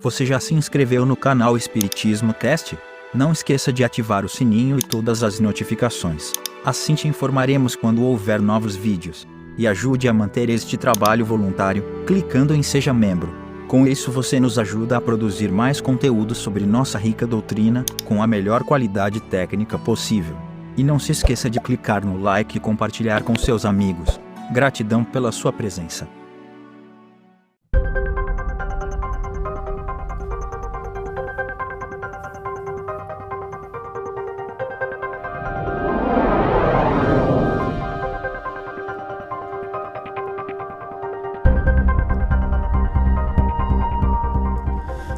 Você já se inscreveu no canal Espiritismo Teste? Não esqueça de ativar o sininho e todas as notificações. Assim te informaremos quando houver novos vídeos. E ajude a manter este trabalho voluntário, clicando em Seja Membro. Com isso você nos ajuda a produzir mais conteúdo sobre nossa rica doutrina, com a melhor qualidade técnica possível. E não se esqueça de clicar no like e compartilhar com seus amigos. Gratidão pela sua presença.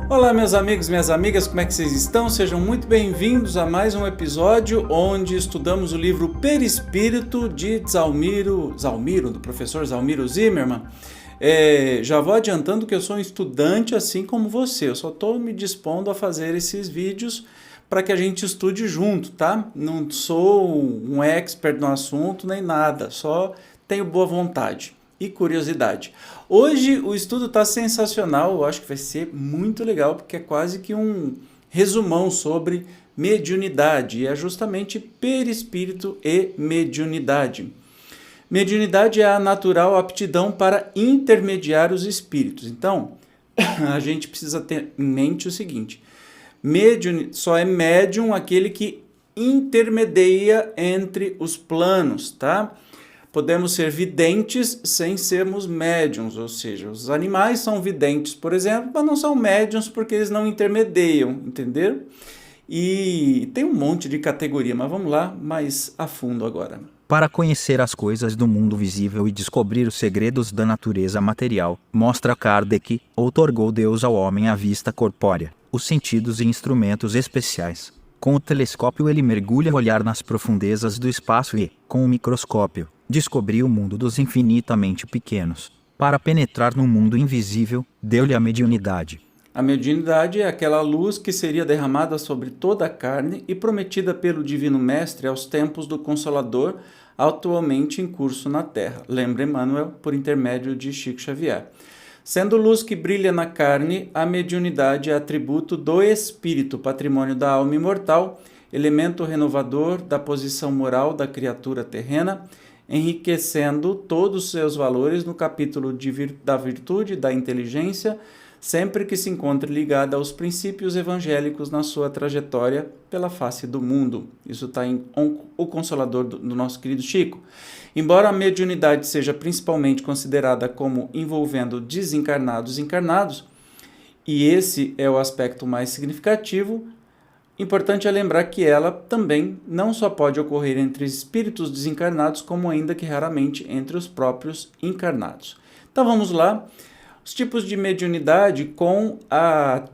Olá meus amigos, minhas amigas, como é que vocês estão? Sejam muito bem-vindos a mais um episódio onde estudamos o livro Perispírito de do professor Zalmiro Zimmermann. Já vou adiantando que eu sou um estudante assim como você, eu só estou me dispondo a fazer esses vídeos para que a gente estude junto, tá? Não sou um expert no assunto nem nada, só tenho boa vontade e curiosidade. Hoje o estudo está sensacional, eu acho que vai ser muito legal, porque é quase que um resumão sobre mediunidade, e é justamente perispírito e mediunidade. Mediunidade é a natural aptidão para intermediar os espíritos. Então, a gente precisa ter em mente o seguinte: só é médium aquele que intermedia entre os planos, tá? Podemos ser videntes sem sermos médiums, ou seja, os animais são videntes, por exemplo, mas não são médiums porque eles não intermediam, entenderam? E tem um monte de categoria, mas vamos lá mais a fundo agora. Para conhecer as coisas do mundo visível e descobrir os segredos da natureza material, mostra Kardec, outorgou Deus ao homem a vista corpórea, os sentidos e instrumentos especiais. Com o telescópio ele mergulha o olhar nas profundezas do espaço e, com o microscópio, descobriu o mundo dos infinitamente pequenos. Para penetrar no mundo invisível, deu-lhe a mediunidade. A mediunidade é aquela luz que seria derramada sobre toda a carne e prometida pelo Divino Mestre aos tempos do Consolador, atualmente em curso na Terra. Lembra Emmanuel, por intermédio de Chico Xavier. Sendo luz que brilha na carne, a mediunidade é atributo do espírito, patrimônio da alma imortal, elemento renovador da posição moral da criatura terrena, enriquecendo todos os seus valores no capítulo da virtude, da inteligência, sempre que se encontre ligada aos princípios evangélicos na sua trajetória pela face do mundo. Isso está em O Consolador do nosso querido Chico. Embora a mediunidade seja principalmente considerada como envolvendo desencarnados e encarnados, e esse é o aspecto mais significativo, importante é lembrar que ela também não só pode ocorrer entre espíritos desencarnados, como ainda que raramente entre os próprios encarnados. Então vamos lá, os tipos de mediunidade com a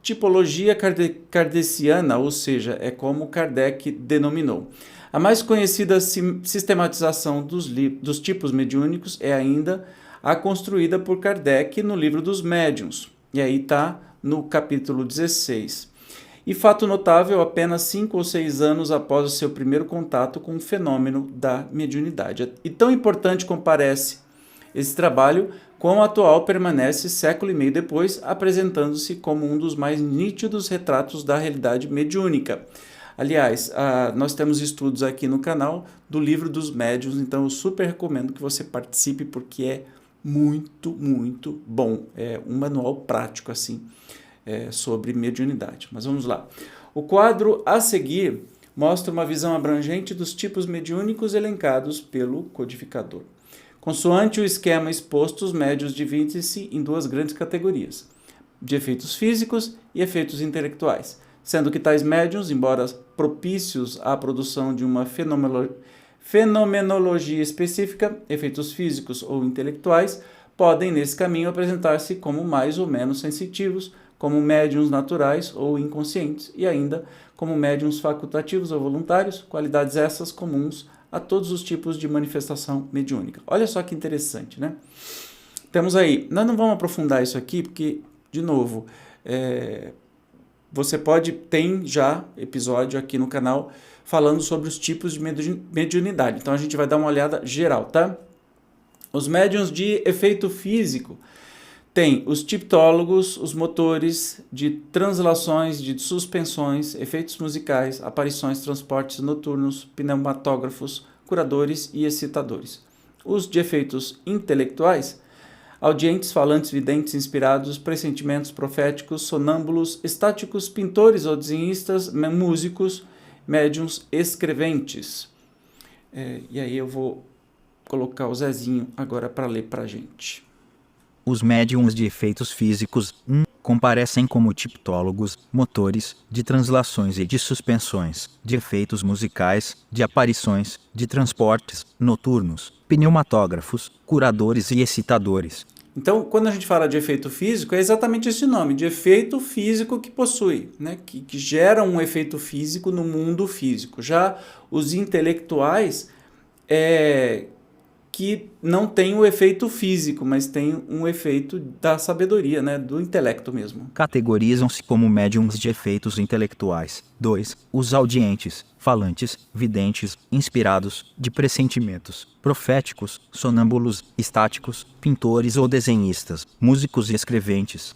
tipologia kardeciana, ou seja, é como Kardec denominou. A mais conhecida sistematização dos tipos mediúnicos é ainda a construída por Kardec no Livro dos Médiuns, e aí está no capítulo 16. E fato notável, apenas 5 ou 6 anos após o seu primeiro contato com o fenômeno da mediunidade. E tão importante como parece esse trabalho, como o atual permanece século e meio depois, apresentando-se como um dos mais nítidos retratos da realidade mediúnica. Aliás, nós temos estudos aqui no canal do Livro dos Médiuns, então eu super recomendo que você participe, porque é muito, muito bom. É um manual prático, assim, sobre mediunidade. Mas vamos lá. O quadro a seguir mostra uma visão abrangente dos tipos mediúnicos elencados pelo codificador. Consoante o esquema exposto, os médiuns dividem-se em duas grandes categorias, de efeitos físicos e efeitos intelectuais, sendo que tais médiuns, embora propícios à produção de uma fenomenologia específica, efeitos físicos ou intelectuais, podem nesse caminho apresentar-se como mais ou menos sensitivos, como médiuns naturais ou inconscientes, e ainda como médiuns facultativos ou voluntários, qualidades essas comuns a todos os tipos de manifestação mediúnica. Olha só que interessante, né? Temos aí, nós não vamos aprofundar isso aqui, porque, de novo, tem já episódio aqui no canal falando sobre os tipos de mediunidade. Então a gente vai dar uma olhada geral, tá? Os médiuns de efeito físico Tem os tiptólogos, os motores de translações, de suspensões, efeitos musicais, aparições, transportes noturnos, pneumatógrafos, curadores e excitadores. Os de efeitos intelectuais, audientes, falantes, videntes, inspirados, pressentimentos proféticos, sonâmbulos, estáticos, pintores ou desenhistas, músicos, médiuns, escreventes. E aí eu vou colocar o Zezinho agora para ler para a gente. Os médiums de efeitos físicos comparecem como tiptólogos, motores, de translações e de suspensões, de efeitos musicais, de aparições, de transportes, noturnos, pneumatógrafos, curadores e excitadores. Então, quando a gente fala de efeito físico, é exatamente esse nome, de efeito físico que possui, né? que gera um efeito físico no mundo físico. Já os intelectuais que não tem o efeito físico, mas tem um efeito da sabedoria, né? Do intelecto mesmo. Categorizam-se como médiums de efeitos intelectuais. 2. Os audientes, falantes, videntes, inspirados, de pressentimentos, proféticos, sonâmbulos, estáticos, pintores ou desenhistas, músicos e escreventes.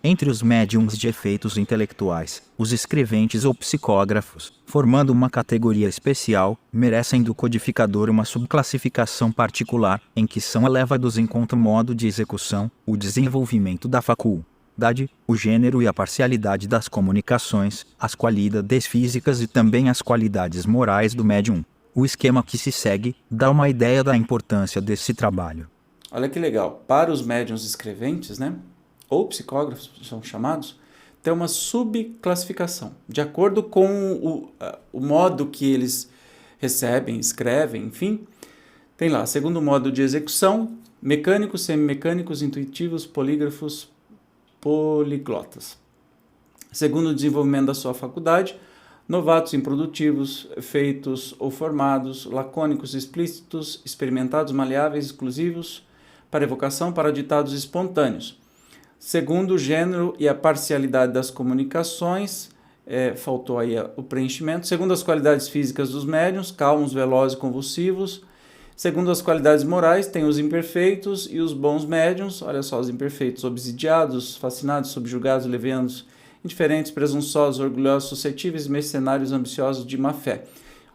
Entre os médiums de efeitos intelectuais, os escreventes ou psicógrafos, formando uma categoria especial, merecem do codificador uma subclassificação particular, em que são levados em conta o modo de execução, o desenvolvimento da faculdade, o gênero e a parcialidade das comunicações, as qualidades físicas e também as qualidades morais do médium. O esquema que se segue dá uma ideia da importância desse trabalho. Olha que legal. Para os médiuns escreventes, né? Ou psicógrafos são chamados, tem uma subclassificação, de acordo com o modo que eles recebem, escrevem, enfim. Tem lá, segundo modo de execução, mecânicos, semimecânicos, intuitivos, polígrafos, poliglotas. Segundo o desenvolvimento da sua faculdade, novatos, improdutivos, feitos ou formados, lacônicos, explícitos, experimentados, maleáveis, exclusivos, para evocação, para ditados espontâneos. Segundo o gênero e a parcialidade das comunicações, faltou aí o preenchimento. Segundo as qualidades físicas dos médiuns, calmos, velozes, convulsivos. Segundo as qualidades morais, tem os imperfeitos e os bons médiuns. Olha só, os imperfeitos: obsidiados, fascinados, subjugados, levianos, indiferentes, presunçosos, orgulhosos, suscetíveis, mercenários, ambiciosos, de má fé.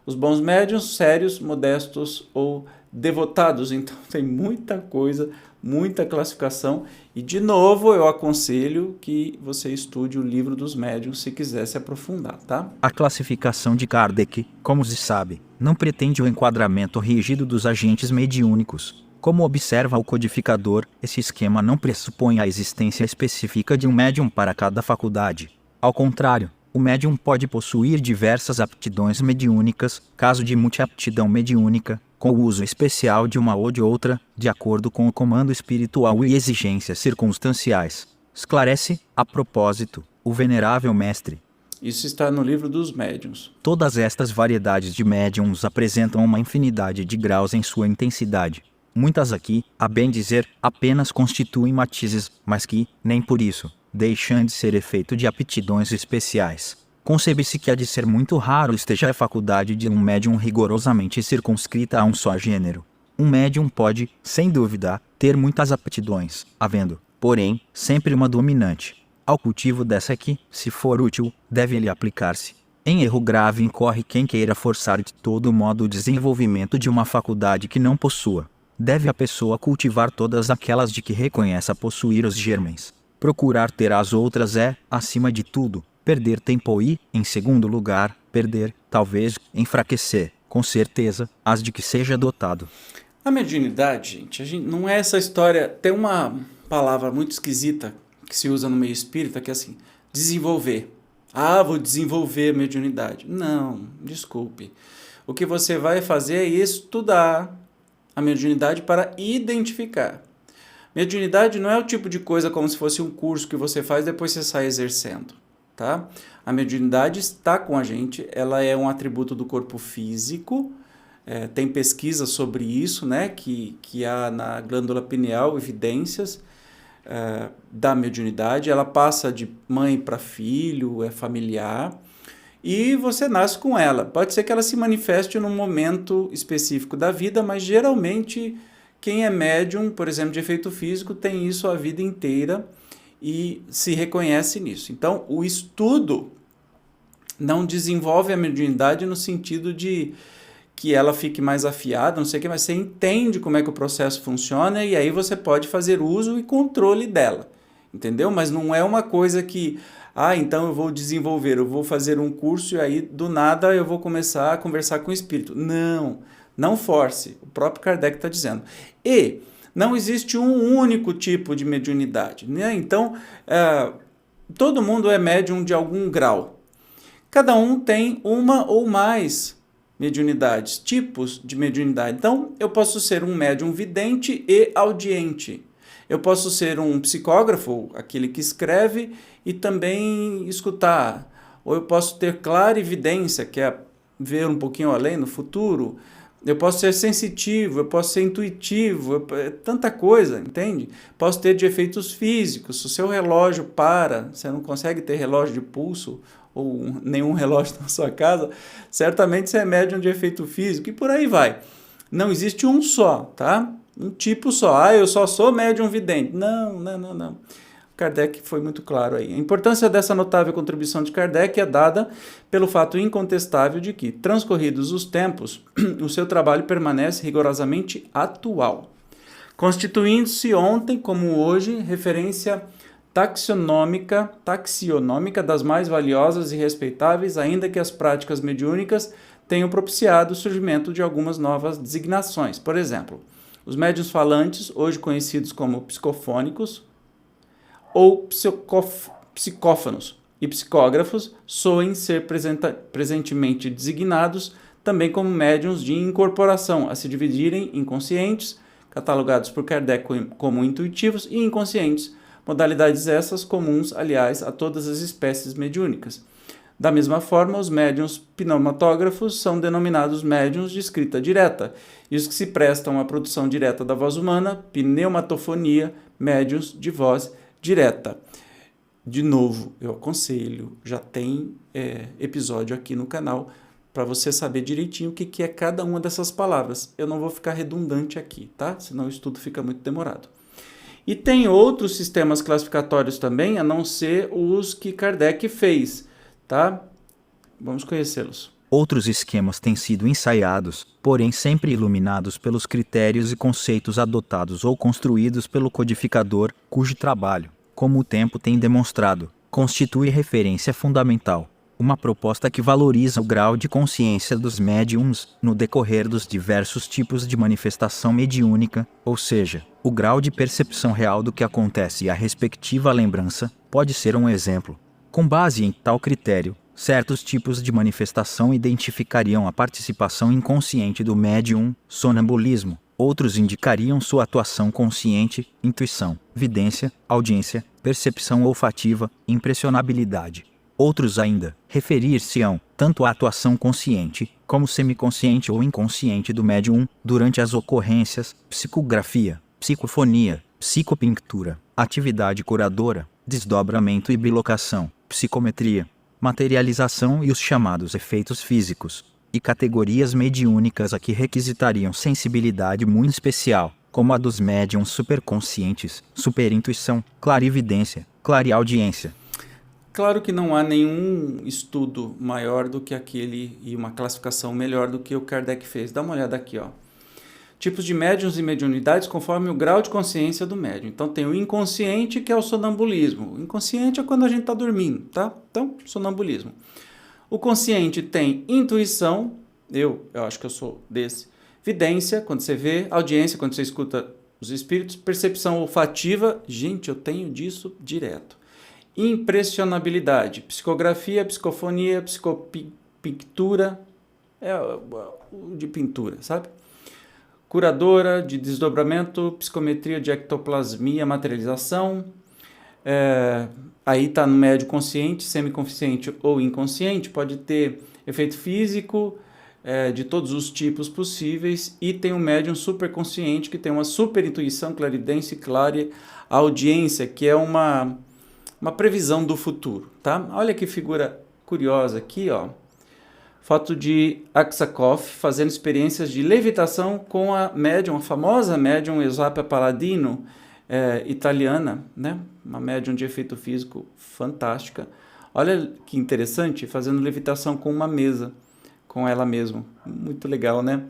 Os bons médiuns, sérios, modestos ou devotados. Então tem muita coisa, muita classificação, e de novo eu aconselho que você estude o livro dos médiuns se quiser se aprofundar, tá? A classificação de Kardec, como se sabe, não pretende o enquadramento rígido dos agentes mediúnicos. Como observa o codificador, esse esquema não pressupõe a existência específica de um médium para cada faculdade. Ao contrário, o médium pode possuir diversas aptidões mediúnicas, caso de multiaptidão mediúnica, com o uso especial de uma ou de outra, de acordo com o comando espiritual e exigências circunstanciais. Esclarece, a propósito, o venerável mestre. Isso está no livro dos médiuns. Todas estas variedades de médiums apresentam uma infinidade de graus em sua intensidade. Muitas aqui, a bem dizer, apenas constituem matizes, mas que, nem por isso, deixam de ser efeito de aptidões especiais. Concebe-se que há de ser muito raro esteja a faculdade de um médium rigorosamente circunscrita a um só gênero. Um médium pode, sem dúvida, ter muitas aptidões, havendo, porém, sempre uma dominante. Ao cultivo dessa que, se for útil, deve-lhe aplicar-se. Em erro grave incorre quem queira forçar de todo modo o desenvolvimento de uma faculdade que não possua. Deve a pessoa cultivar todas aquelas de que reconheça possuir os germens. Procurar ter as outras é, acima de tudo, perder tempo e, em segundo lugar, perder, talvez, enfraquecer, com certeza, as de que seja dotado. A mediunidade, gente, não é essa história. Tem uma palavra muito esquisita que se usa no meio espírita, que é assim, desenvolver. Ah, vou desenvolver a mediunidade. Não, desculpe. O que você vai fazer é estudar a mediunidade para identificar. Mediunidade não é o tipo de coisa como se fosse um curso que você faz e depois você sai exercendo. Tá? A mediunidade está com a gente, ela é um atributo do corpo físico, tem pesquisa sobre isso, né? que há na glândula pineal evidências da mediunidade, ela passa de mãe para filho, é familiar, e você nasce com ela. Pode ser que ela se manifeste num momento específico da vida, mas geralmente quem é médium, por exemplo, de efeito físico, tem isso a vida inteira e se reconhece nisso. Então, o estudo não desenvolve a mediunidade no sentido de que ela fique mais afiada, não sei o que, mas você entende como é que o processo funciona e aí você pode fazer uso e controle dela, entendeu? Mas não é uma coisa que, então eu vou desenvolver, eu vou fazer um curso e aí do nada eu vou começar a conversar com o espírito. Não force, o próprio Kardec está dizendo. E não existe um único tipo de mediunidade, né? Então, todo mundo é médium de algum grau. Cada um tem uma ou mais mediunidades, tipos de mediunidade. Então, eu posso ser um médium vidente e audiente. Eu posso ser um psicógrafo, aquele que escreve e também escutar. Ou eu posso ter clarividência, que é ver um pouquinho além no futuro. Eu posso ser sensitivo, eu posso ser intuitivo, tanta coisa, entende? Posso ter de efeitos físicos. Se o seu relógio para, você não consegue ter relógio de pulso ou nenhum relógio na sua casa, certamente você é médium de efeito físico e por aí vai. Não existe um só, tá? Um tipo só. Eu só sou médium vidente. Não. Kardec foi muito claro aí. A importância dessa notável contribuição de Kardec é dada pelo fato incontestável de que, transcorridos os tempos, o seu trabalho permanece rigorosamente atual, constituindo-se ontem como hoje referência taxionômica das mais valiosas e respeitáveis, ainda que as práticas mediúnicas tenham propiciado o surgimento de algumas novas designações. Por exemplo, os médiuns falantes, hoje conhecidos como psicofônicos, ou psicófonos e psicógrafos, soem ser presentemente designados também como médiuns de incorporação, a se dividirem em conscientes, catalogados por Kardec como intuitivos, e inconscientes, modalidades essas comuns, aliás, a todas as espécies mediúnicas. Da mesma forma, os médiuns pneumatógrafos são denominados médiuns de escrita direta, e os que se prestam à produção direta da voz humana, pneumatofonia, médiuns de voz direta. De novo, eu aconselho, já tem episódio aqui no canal para você saber direitinho o que é cada uma dessas palavras. Eu não vou ficar redundante aqui, tá? Senão o estudo fica muito demorado. E tem outros sistemas classificatórios também, a não ser os que Kardec fez, tá? Vamos conhecê-los. Outros esquemas têm sido ensaiados, porém sempre iluminados pelos critérios e conceitos adotados ou construídos pelo codificador, cujo trabalho, como o tempo tem demonstrado, constitui referência fundamental. Uma proposta que valoriza o grau de consciência dos médiums no decorrer dos diversos tipos de manifestação mediúnica, ou seja, o grau de percepção real do que acontece e a respectiva lembrança, pode ser um exemplo. Com base em tal critério, certos tipos de manifestação identificariam a participação inconsciente do médium, sonambulismo. Outros indicariam sua atuação consciente, intuição, vidência, audiência, percepção olfativa, impressionabilidade. Outros ainda referir-se-ão tanto à atuação consciente, como semiconsciente ou inconsciente do médium durante as ocorrências, psicografia, psicofonia, psicopintura, atividade curadora, desdobramento e bilocação, psicometria, materialização e os chamados efeitos físicos, e categorias mediúnicas a que requisitariam sensibilidade muito especial, como a dos médiums superconscientes, superintuição, clarividência, clareaudiência. Claro que não há nenhum estudo maior do que aquele e uma classificação melhor do que o Kardec fez. Dá uma olhada aqui, ó. Tipos de médiuns e mediunidades conforme o grau de consciência do médium. Então tem o inconsciente, que é o sonambulismo. O inconsciente é quando a gente está dormindo, tá? Então, sonambulismo. O consciente tem intuição, eu acho que eu sou desse. Vidência, quando você vê. Audiência, quando você escuta os espíritos. Percepção olfativa, gente, eu tenho disso direto. Impressionabilidade, psicografia, psicofonia, psicopintura, de pintura, sabe? Curadora, de desdobramento, psicometria de ectoplasmia, materialização. Aí está no médio consciente, semiconsciente ou inconsciente, pode ter efeito físico de todos os tipos possíveis, e tem um médium superconsciente que tem uma superintuição, clarividência e clareaudiência, que é uma previsão do futuro, tá? Olha que figura curiosa aqui, ó. Foto de Aksakoff fazendo experiências de levitação com a médium, a famosa médium Eusapia Palladino, italiana, né? Uma médium de efeito físico fantástica. Olha que interessante, fazendo levitação com uma mesa, com ela mesma. Muito legal, né?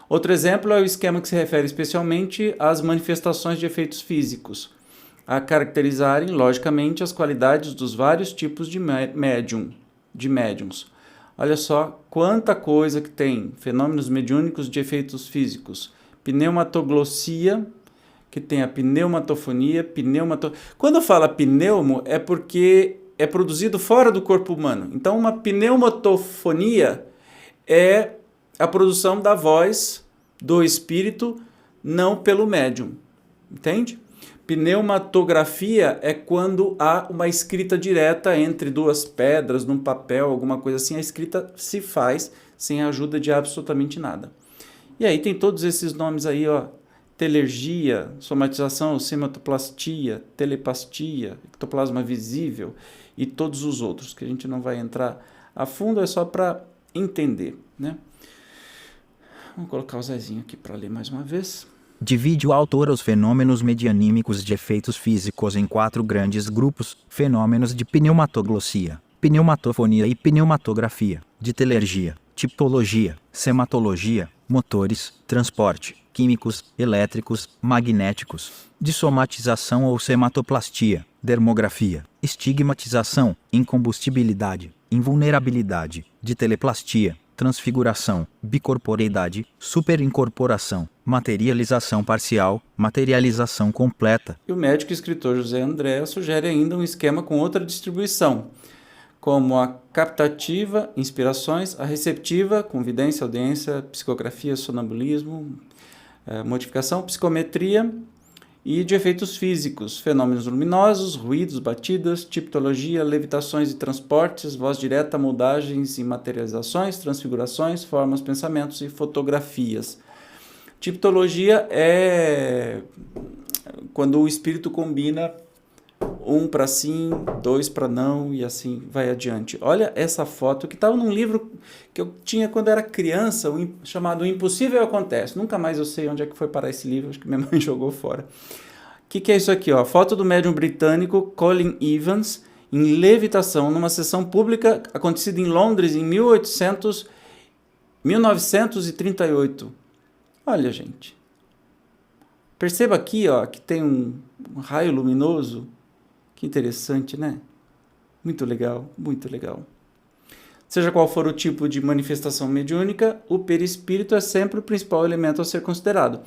Outro exemplo é o esquema que se refere especialmente às manifestações de efeitos físicos, a caracterizarem, logicamente, as qualidades dos vários tipos de médiums. Olha só quanta coisa que tem. Fenômenos mediúnicos de efeitos físicos. Pneumatoglossia, que tem a pneumatofonia, Quando fala pneumo, é porque é produzido fora do corpo humano. Então, uma pneumatofonia é a produção da voz do espírito, não pelo médium. Entende? Pneumatografia é quando há uma escrita direta entre duas pedras, num papel, alguma coisa assim. A escrita se faz sem a ajuda de absolutamente nada. E aí tem todos esses nomes aí, ó. Telergia, somatização, sematoplastia, telepastia, ectoplasma visível e todos os outros, que a gente não vai entrar a fundo, é só para entender, né? Vamos colocar o Zezinho aqui para ler mais uma vez. Divide o autor os fenômenos medianímicos de efeitos físicos em 4 grandes grupos: fenômenos de pneumatoglossia, pneumatofonia e pneumatografia, de telergia, tipologia, sematologia, motores, transporte, químicos, elétricos, magnéticos, de somatização ou sematoplastia, dermografia, estigmatização, incombustibilidade, invulnerabilidade, de teleplastia, transfiguração, bicorporeidade, superincorporação, materialização parcial, materialização completa. E o médico e escritor José André sugere ainda um esquema com outra distribuição, como a captativa, inspirações, a receptiva, com vidência, audiência, psicografia, sonambulismo, modificação, psicometria, e de efeitos físicos, fenômenos luminosos, ruídos, batidas, tipologia, levitações e transportes, voz direta, moldagens e materializações, transfigurações, formas, pensamentos e fotografias. Tipologia é quando o espírito combina 1 para sim, 2 para não e assim vai adiante. Olha essa foto que estava num livro que eu tinha quando era criança, chamado O Impossível Acontece. Nunca mais eu sei onde é que foi parar esse livro, acho que minha mãe jogou fora. O que é isso aqui? Ó? Foto do médium britânico Colin Evans em levitação numa sessão pública acontecida em Londres em 1938. Olha, gente. Perceba aqui, ó, que tem um raio luminoso. Que interessante, né? Muito legal, muito legal. Seja qual for o tipo de manifestação mediúnica, o perispírito é sempre o principal elemento a ser considerado.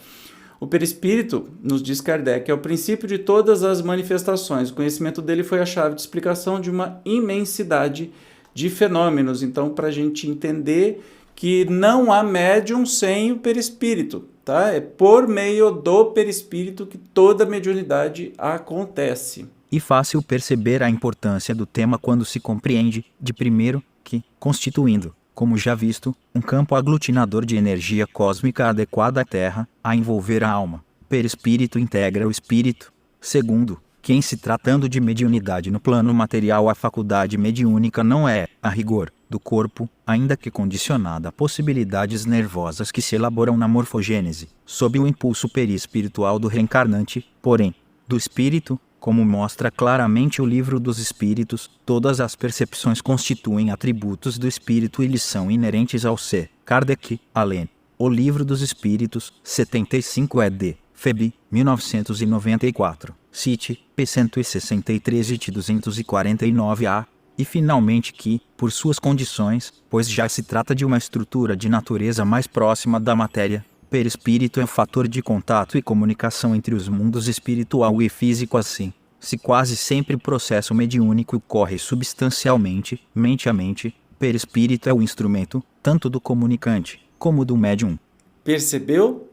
O perispírito, nos diz Kardec, é o princípio de todas as manifestações. O conhecimento dele foi a chave de explicação de uma imensidade de fenômenos. Então, para a gente entender que não há médium sem o perispírito, tá? É por meio do perispírito que toda mediunidade acontece. E fácil perceber a importância do tema quando se compreende, de primeiro, que, constituindo, como já visto, um campo aglutinador de energia cósmica adequada à Terra, a envolver a alma, o perispírito integra o espírito. Segundo, que em se tratando de mediunidade no plano material a faculdade mediúnica não é, a rigor, do corpo, ainda que condicionada a possibilidades nervosas que se elaboram na morfogênese, sob o impulso perispiritual do reencarnante, porém, do espírito. Como mostra claramente o Livro dos Espíritos, todas as percepções constituem atributos do espírito e lhes são inerentes ao ser. Kardec, Allen. O Livro dos Espíritos, 75 ed. Feb. 1994. Cite, p. 163 e 249a. E finalmente que, por suas condições, pois já se trata de uma estrutura de natureza mais próxima da matéria, perispírito é fator de contato e comunicação entre os mundos espiritual e físico assim. Se quase sempre o processo mediúnico ocorre substancialmente, mente a mente, perispírito é o instrumento, tanto do comunicante, como do médium. Percebeu?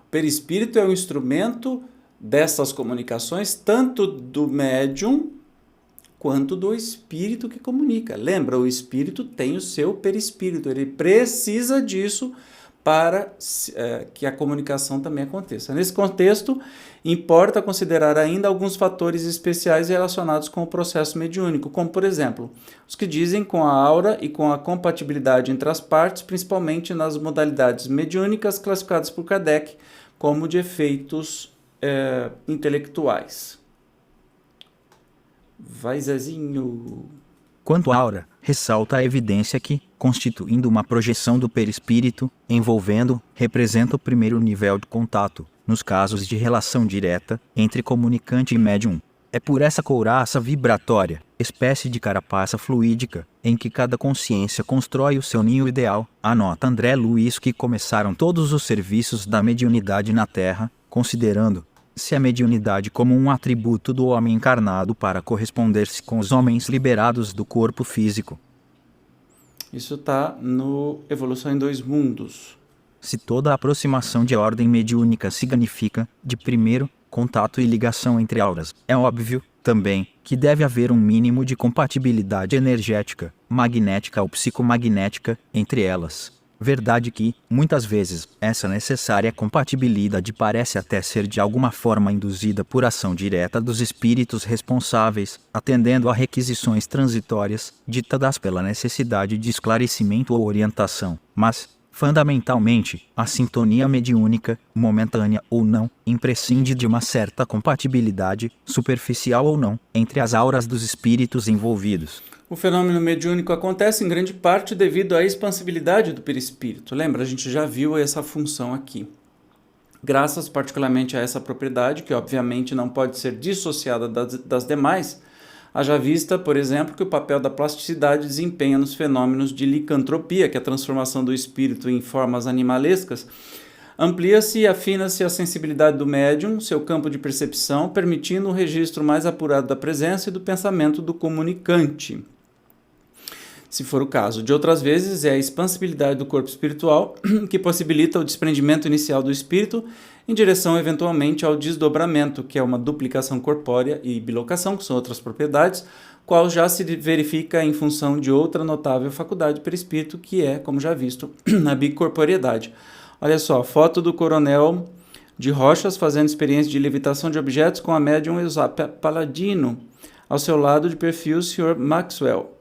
O perispírito é o instrumento dessas comunicações, tanto do médium quanto do espírito que comunica. Lembra, o espírito tem o seu perispírito, ele precisa disso para que a comunicação também aconteça. Nesse contexto, importa considerar ainda alguns fatores especiais relacionados com o processo mediúnico, como, por exemplo, os que dizem com a aura e com a compatibilidade entre as partes, principalmente nas modalidades mediúnicas classificadas por Kardec como de efeitos intelectuais. Vai, Zezinho. Quanto à aura, ressalta a evidência que, constituindo uma projeção do perispírito, envolvendo, representa o primeiro nível de contato, nos casos de relação direta, entre comunicante e médium. É por essa couraça vibratória, espécie de carapaça fluídica, em que cada consciência constrói o seu ninho ideal, anota André Luiz, que começaram todos os serviços da mediunidade na Terra, considerando-se a mediunidade como um atributo do homem encarnado para corresponder-se com os homens liberados do corpo físico. Isso está no Evolução em Dois Mundos. Se toda aproximação de ordem mediúnica significa, de primeiro, contato e ligação entre auras, é óbvio, também, que deve haver um mínimo de compatibilidade energética, magnética ou psicomagnética, entre elas. Verdade que, muitas vezes, essa necessária compatibilidade parece até ser de alguma forma induzida por ação direta dos espíritos responsáveis, atendendo a requisições transitórias, ditadas pela necessidade de esclarecimento ou orientação, mas, fundamentalmente, a sintonia mediúnica, momentânea ou não, imprescinde de uma certa compatibilidade, superficial ou não, entre as auras dos espíritos envolvidos. O fenômeno mediúnico acontece em grande parte devido à expansibilidade do perispírito. Lembra, a gente já viu essa função aqui. Graças particularmente a essa propriedade, que obviamente não pode ser dissociada das demais, haja vista, por exemplo, que o papel da plasticidade desempenha nos fenômenos de licantropia, que é a transformação do espírito em formas animalescas, amplia-se e afina-se a sensibilidade do médium, seu campo de percepção, permitindo um registro mais apurado da presença e do pensamento do comunicante. Se for o caso. De outras vezes, é a expansibilidade do corpo espiritual que possibilita o desprendimento inicial do espírito em direção, eventualmente, ao desdobramento, que é uma duplicação corpórea, e bilocação, que são outras propriedades, qual já se verifica em função de outra notável faculdade perispírito, que é, como já visto, a bicorporeidade. Olha só, foto do Coronel de Rochas fazendo experiência de levitação de objetos com a médium Eusapia Paladino. Ao seu lado, de perfil, o Sr. Maxwell.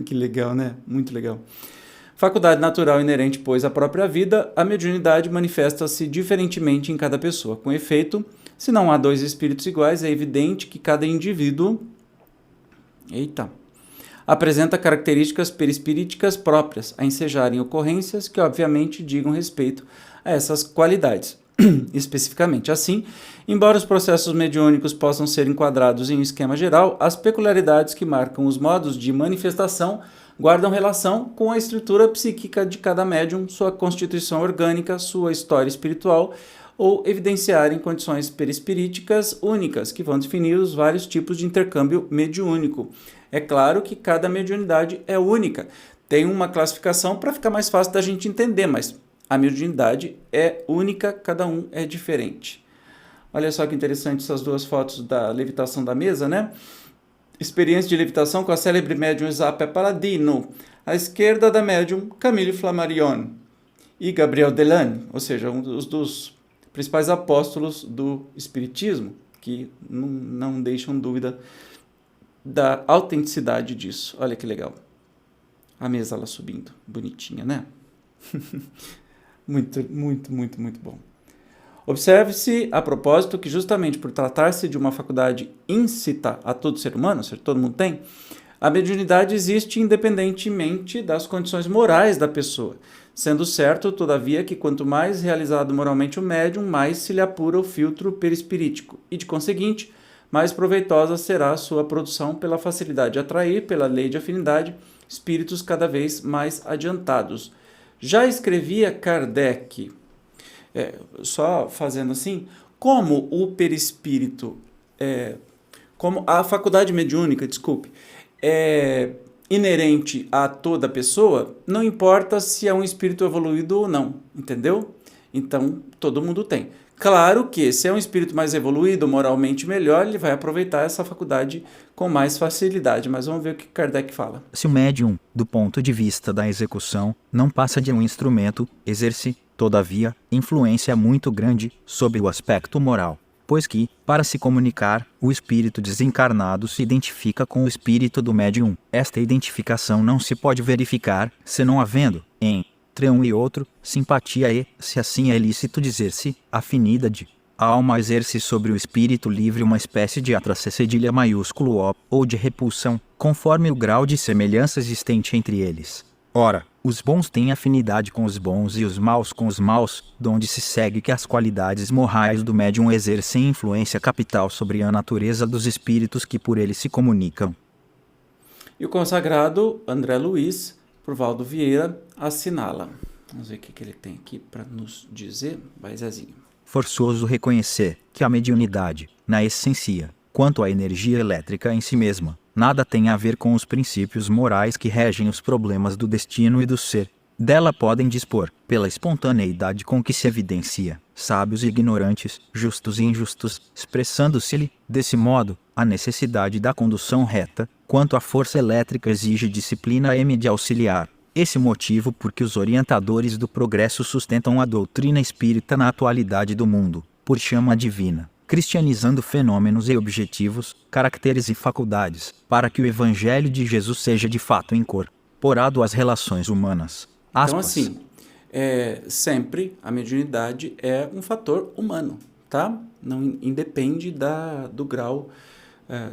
Que legal, né? Muito legal. Faculdade natural inerente, pois, à própria vida, a mediunidade manifesta-se diferentemente em cada pessoa. Com efeito, se não há dois espíritos iguais, é evidente que cada indivíduo apresenta características perispiríticas próprias, a ensejarem ocorrências que, obviamente, digam respeito a essas qualidades. Especificamente assim, embora os processos mediúnicos possam ser enquadrados em um esquema geral, as peculiaridades que marcam os modos de manifestação guardam relação com a estrutura psíquica de cada médium, sua constituição orgânica, sua história espiritual, ou evidenciarem condições perispiríticas únicas, que vão definir os vários tipos de intercâmbio mediúnico. É claro que cada mediunidade é única, tem uma classificação para ficar mais fácil da gente entender, mas a mediunidade é única, cada um é diferente. Olha só que interessante essas duas fotos da levitação da mesa, né? Experiência de levitação com a célebre médium Eusapia Paladino. À esquerda da médium, Camille Flammarion e Gabriel Delane, ou seja, um dos principais apóstolos do Espiritismo, que não deixam dúvida da autenticidade disso. Olha que legal. A mesa lá subindo, bonitinha, né? Muito, muito, muito, muito bom. Observe-se, a propósito, que justamente por tratar-se de uma faculdade íncita a todo ser humano, ou seja, todo mundo tem, a mediunidade existe independentemente das condições morais da pessoa, sendo certo, todavia, que quanto mais realizado moralmente o médium, mais se lhe apura o filtro perispirítico e, de conseguinte, mais proveitosa será a sua produção pela facilidade de atrair, pela lei de afinidade, espíritos cada vez mais adiantados. Já escrevia Kardec, só fazendo assim, como o perispírito, como a faculdade mediúnica, é inerente a toda pessoa, não importa se é um espírito evoluído ou não, entendeu? Então, todo mundo tem. Claro que se é um espírito mais evoluído, moralmente melhor, ele vai aproveitar essa faculdade com mais facilidade. Mas vamos ver o que Kardec fala. Se o médium, do ponto de vista da execução, não passa de um instrumento, exerce, todavia, influência muito grande sobre o aspecto moral, pois que, para se comunicar, o espírito desencarnado se identifica com o espírito do médium. Esta identificação não se pode verificar, se não havendo, entre um e outro, simpatia e, se assim é lícito dizer-se, afinidade. A alma exerce sobre o espírito livre uma espécie de atração cedilha maiúsculo O, ou de repulsão, conforme o grau de semelhança existente entre eles. Ora, os bons têm afinidade com os bons e os maus com os maus, donde se segue que as qualidades morais do médium exercem influência capital sobre a natureza dos espíritos que por ele se comunicam. E o consagrado André Luiz, por Valdo Vieira, assinala. Vamos ver o que ele tem aqui para nos dizer. Vai, Zezinho. Forçoso reconhecer que a mediunidade, na essência, quanto à energia elétrica em si mesma, nada tem a ver com os princípios morais que regem os problemas do destino e do ser. Dela podem dispor, pela espontaneidade com que se evidencia, sábios e ignorantes, justos e injustos, expressando-se-lhe, desse modo, a necessidade da condução reta, quanto a força elétrica exige disciplina e de auxiliar. Esse motivo porque os orientadores do progresso sustentam a doutrina espírita na atualidade do mundo, por chama divina, cristianizando fenômenos e objetivos, caracteres e faculdades, para que o Evangelho de Jesus seja de fato incorporado às relações humanas. Aspas. Então, assim, sempre a mediunidade é um fator humano, tá? Não independe do grau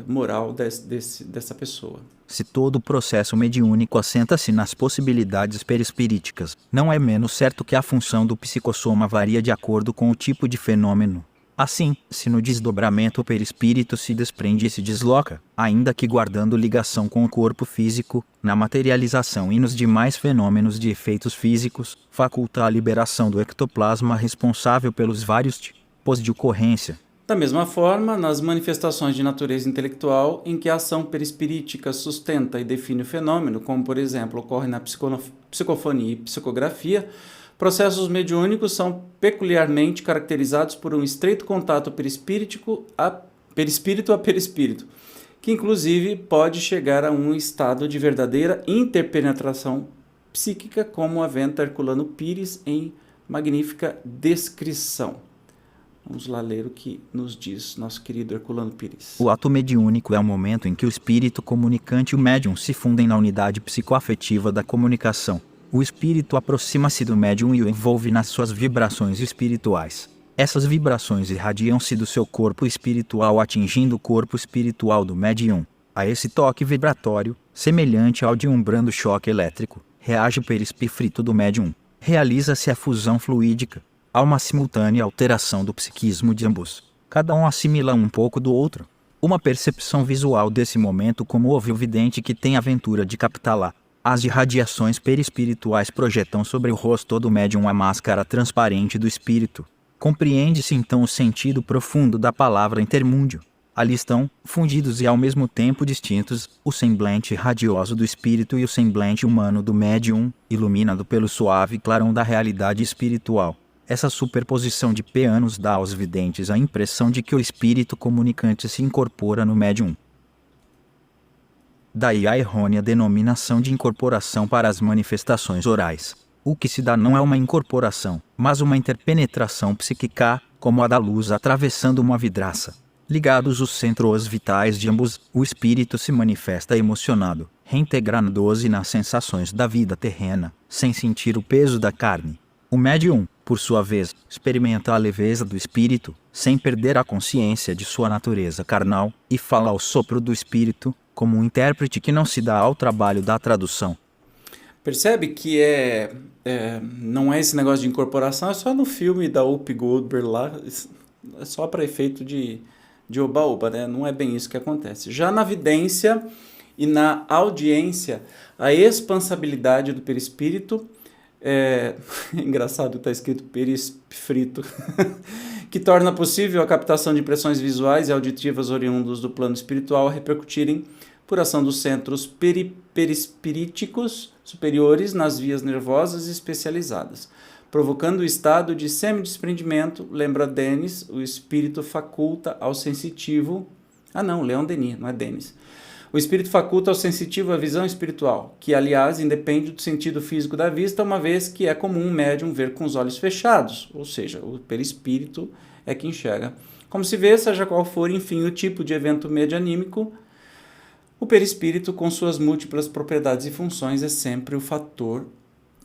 moral dessa pessoa. Se todo o processo mediúnico assenta-se nas possibilidades perispiríticas, não é menos certo que a função do psicossoma varia de acordo com o tipo de fenômeno. Assim, se no desdobramento o perispírito se desprende e se desloca, ainda que guardando ligação com o corpo físico, na materialização e nos demais fenômenos de efeitos físicos, faculta a liberação do ectoplasma responsável pelos vários tipos de ocorrência. Da mesma forma, nas manifestações de natureza intelectual em que a ação perispirítica sustenta e define o fenômeno, como por exemplo ocorre na psicofonia e psicografia, processos mediúnicos são peculiarmente caracterizados por um estreito contato perispírito a perispírito, que inclusive pode chegar a um estado de verdadeira interpenetração psíquica, como aventa Herculano Pires em magnífica descrição. Vamos lá ler o que nos diz nosso querido Herculano Pires. O ato mediúnico é o momento em que o espírito comunicante e o médium se fundem na unidade psicoafetiva da comunicação. O espírito aproxima-se do médium e o envolve nas suas vibrações espirituais. Essas vibrações irradiam-se do seu corpo espiritual atingindo o corpo espiritual do médium. A esse toque vibratório, semelhante ao de um brando choque elétrico, reage o perispírito do médium. Realiza-se a fusão fluídica. Há uma simultânea alteração do psiquismo de ambos. Cada um assimila um pouco do outro. Uma percepção visual desse momento comove o vidente que tem a ventura de captá-la. As irradiações perispirituais projetam sobre o rosto do médium a máscara transparente do espírito. Compreende-se então o sentido profundo da palavra intermúndio. Ali estão, fundidos e ao mesmo tempo distintos, o semblante radioso do espírito e o semblante humano do médium, iluminado pelo suave clarão da realidade espiritual. Essa superposição de planos dá aos videntes a impressão de que o espírito comunicante se incorpora no médium. Daí a errônea denominação de incorporação para as manifestações orais. O que se dá não é uma incorporação, mas uma interpenetração psíquica, como a da luz atravessando uma vidraça. Ligados os centros vitais de ambos, o espírito se manifesta emocionado, reintegrando-se nas sensações da vida terrena, sem sentir o peso da carne. O médium, por sua vez, experimenta a leveza do espírito, sem perder a consciência de sua natureza carnal, e fala ao sopro do espírito, como um intérprete que não se dá ao trabalho da tradução. Percebe que não é esse negócio de incorporação, é só no filme da Whoopi Goldberg lá, é só para efeito de oba-oba, né? Não é bem isso que acontece. Já na vidência e na audiência, a expansabilidade do perispírito, engraçado, está escrito perispírito, que torna possível a captação de impressões visuais e auditivas oriundas do plano espiritual repercutirem por ação dos centros perispiríticos superiores nas vias nervosas especializadas. provocando o estado de semidesprendimento. Lembra Denis, o espírito faculta ao sensitivo... Leon Denis, não é Denis. O espírito faculta ao sensitivo a visão espiritual, que, aliás, independe do sentido físico da vista, uma vez que é comum um médium ver com os olhos fechados, ou seja, o perispírito é que enxerga. Como se vê, seja qual for, enfim, o tipo de evento medianímico, o perispírito, com suas múltiplas propriedades e funções, é sempre o fator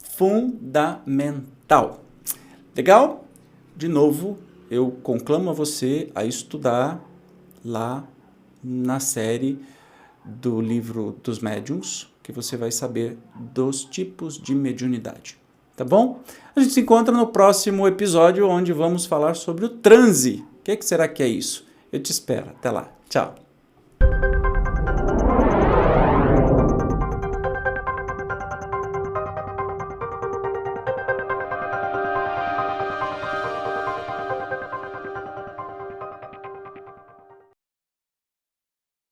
fundamental. Legal? De novo, eu conclamo a você a estudar lá na série do livro dos médiuns, que você vai saber dos tipos de mediunidade. Tá bom? A gente se encontra no próximo episódio, onde vamos falar sobre o transe. O que será que é isso? Eu te espero. Até lá. Tchau.